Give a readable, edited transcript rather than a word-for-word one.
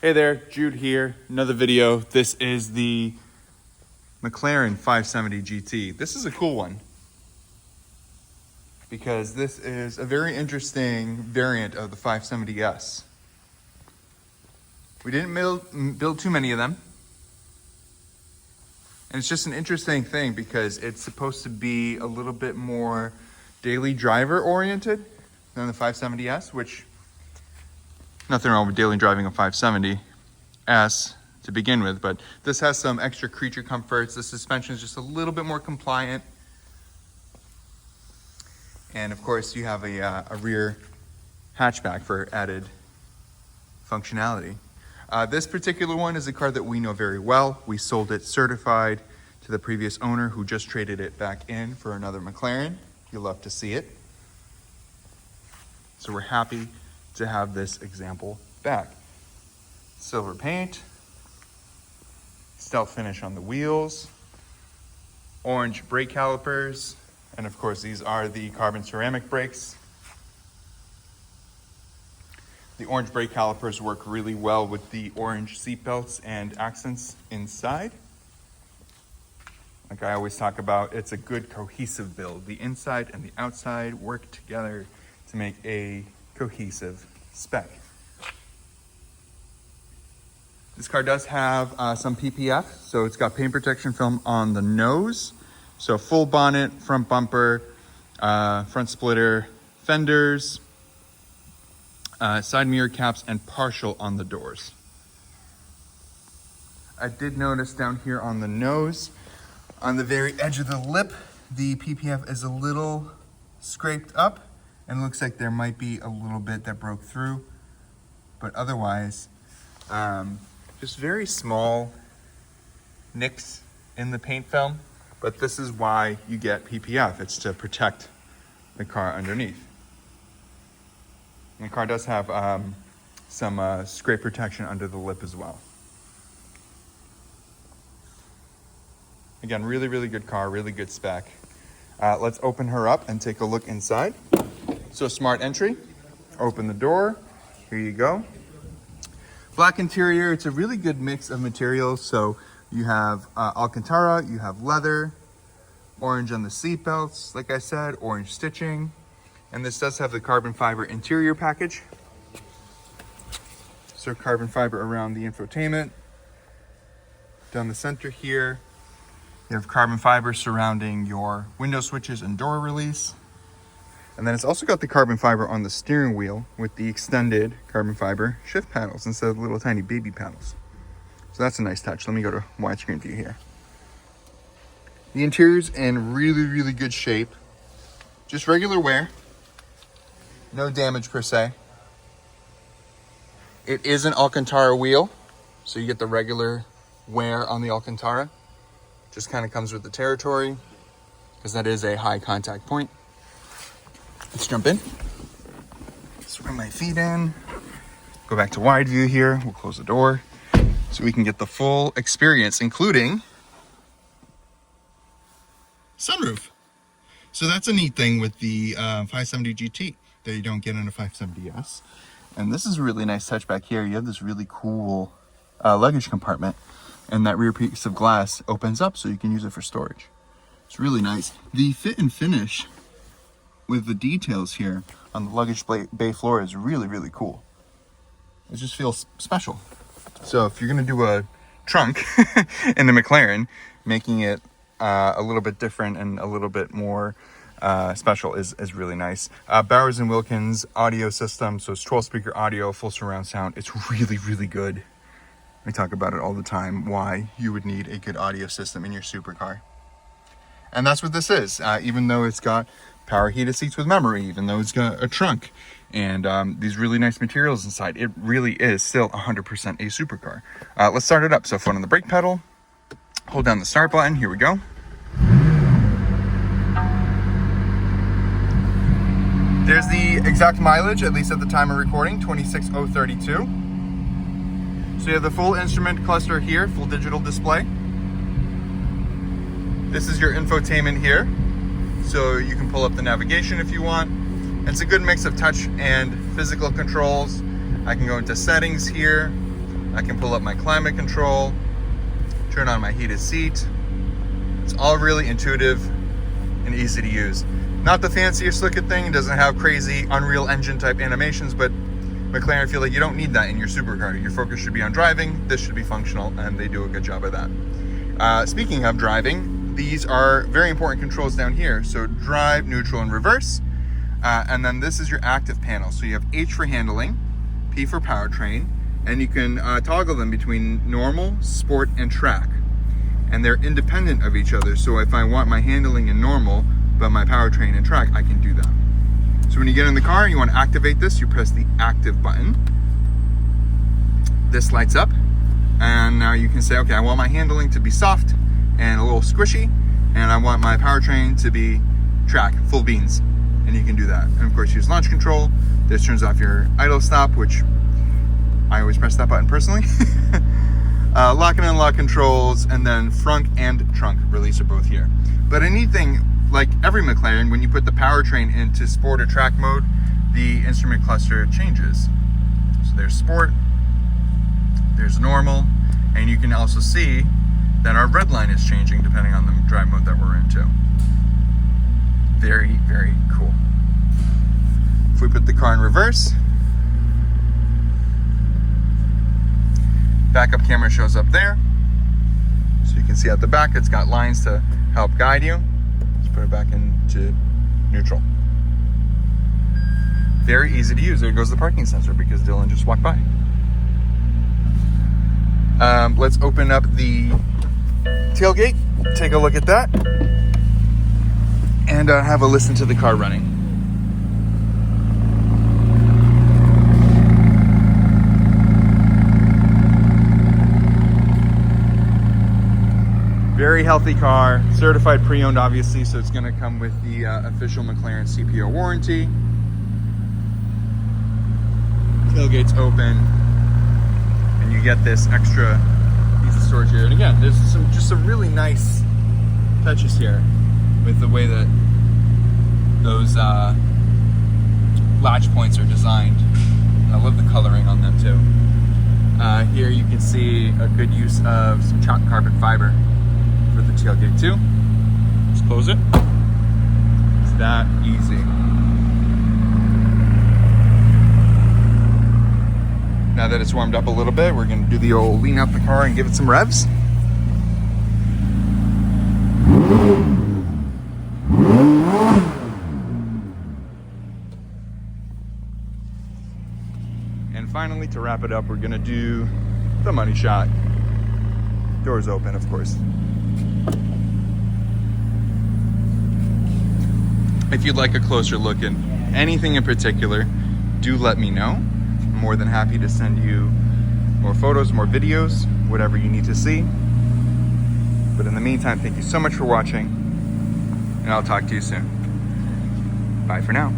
Hey there, Jude here, another video. This is the McLaren 570GT. This is a cool one because this is a very interesting variant of the 570S. We didn't build too many of them. And it's just an interesting thing because it's supposed to be a little bit more daily driver oriented than the 570S, which nothing wrong with daily driving a 570S to begin with, but this has some extra creature comforts. The suspension is just a little bit more compliant. And of course you have a rear hatchback for added functionality. This particular one is a car that we know very well. We sold it certified to the previous owner who just traded it back in for another McLaren. You'll love to see it. So we're happy to have this example back. Silver paint, stealth finish on the wheels, orange brake calipers, and of course these are the carbon ceramic brakes. The orange brake calipers work really well with the orange seat belts and accents inside. Like I always talk about, it's a good cohesive build. The inside and the outside work together to make a cohesive spec. This car does have some PPF, so it's got paint protection film on the nose. So full bonnet, front bumper, front splitter, fenders, side mirror caps, and partial on the doors. I did notice down here on the nose, on the very edge of the lip, the PPF is a little scraped up, and it looks like there might be a little bit that broke through, but otherwise, just very small nicks in the paint film. But this is why you get PPF. It's to protect the car underneath. And the car does have some scrape protection under the lip as well. Again, really, really good car, really good spec. Let's open her up and take a look inside. So smart entry, open the door, here you go. Black interior, it's a really good mix of materials. So you have Alcantara, you have leather, orange on the seat belts, like I said, orange stitching. And this does have the carbon fiber interior package. So carbon fiber around the infotainment. Down the center here, you have carbon fiber surrounding your window switches and door release. And then it's also got the carbon fiber on the steering wheel with the extended carbon fiber shift panels instead of the little tiny baby panels. So that's a nice touch. Let me go to widescreen view here. The interior's in really, really good shape. Just regular wear. No damage per se. It is an Alcantara wheel, so you get the regular wear on the Alcantara. Just kind of comes with the territory because that is a high contact point. Let's jump in. Swing my feet in. Go back to wide view here. We'll close the door so we can get the full experience, including sunroof. So that's a neat thing with the 570GT that you don't get in a 570S. And this is a really nice touch back here. You have this really cool luggage compartment, and that rear piece of glass opens up so you can use it for storage. It's really nice. The fit and finish with the details here on the luggage bay floor is really, really cool. It just feels special. So if you're gonna do a trunk in the McLaren, making it a little bit different and a little bit more special is really nice. Bowers & Wilkins audio system, so it's 12 speaker audio, full surround sound. It's really, really good. We talk about it all the time, why you would need a good audio system in your supercar. And that's what this is, even though it's got power heated seats with memory, even though it's got a trunk and these really nice materials inside. It really is still 100% a supercar. Let's start it up. So foot on the brake pedal, hold down the start button, here we go. There's the exact mileage, at least at the time of recording, 26,032. So you have the full instrument cluster here, full digital display. This is your infotainment here. So you can pull up the navigation if you want. It's a good mix of touch and physical controls. I can go into settings here, I can pull up my climate control, turn on my heated seat. It's all really intuitive and easy to use. Not the fanciest looking thing, it doesn't have crazy Unreal Engine type animations, but McLaren feel like you don't need that in your supercar. Your focus should be on driving, this should be functional, and they do a good job of that. Speaking of driving, these are very important controls down here. So drive, neutral, and reverse. And then this is your active panel. So you have H for handling, P for powertrain, and you can toggle them between normal, sport, and track. And they're independent of each other. So if I want my handling in normal, but my powertrain and track, I can do that. So when you get in the car and you want to activate this, you press the active button. This lights up, and now you can say, okay, I want my handling to be soft and a little squishy, and I want my powertrain to be track, full beans. And you can do that. And of course, use launch control. This turns off your idle stop, which I always press that button personally. Lock and unlock controls, and then front and trunk release are both here. But a neat thing, like every McLaren, when you put the powertrain into sport or track mode, the instrument cluster changes. So there's sport, there's normal, and you can also see that our red line is changing depending on the drive mode that we're into. Very, very cool. If we put the car in reverse, backup camera shows up there. So you can see at the back, it's got lines to help guide you. Let's put it back into neutral. Very easy to use. There goes the parking sensor because Dylan just walked by. Let's open up the tailgate, take a look at that, and have a listen to the car running. Very healthy car, certified pre-owned obviously, so it's going to come with the official McLaren CPO warranty. Tailgate's open, and you get this extra piece of storage here. And again, there's just some really nice touches here with the way that those latch points are designed. And I love the coloring on them too. Here you can see a good use of some chalk carbon fiber for the tailgate too. Just close it. It's that easy. Now that it's warmed up a little bit, we're going to do the old lean out the car and give it some revs. And finally, to wrap it up, we're going to do the money shot. Doors open, of course. If you'd like a closer look at anything in particular, do let me know. I'm more than happy to send you more photos, more videos, whatever you need to see. But in the meantime, thank you so much for watching, and I'll talk to you soon. Bye for now.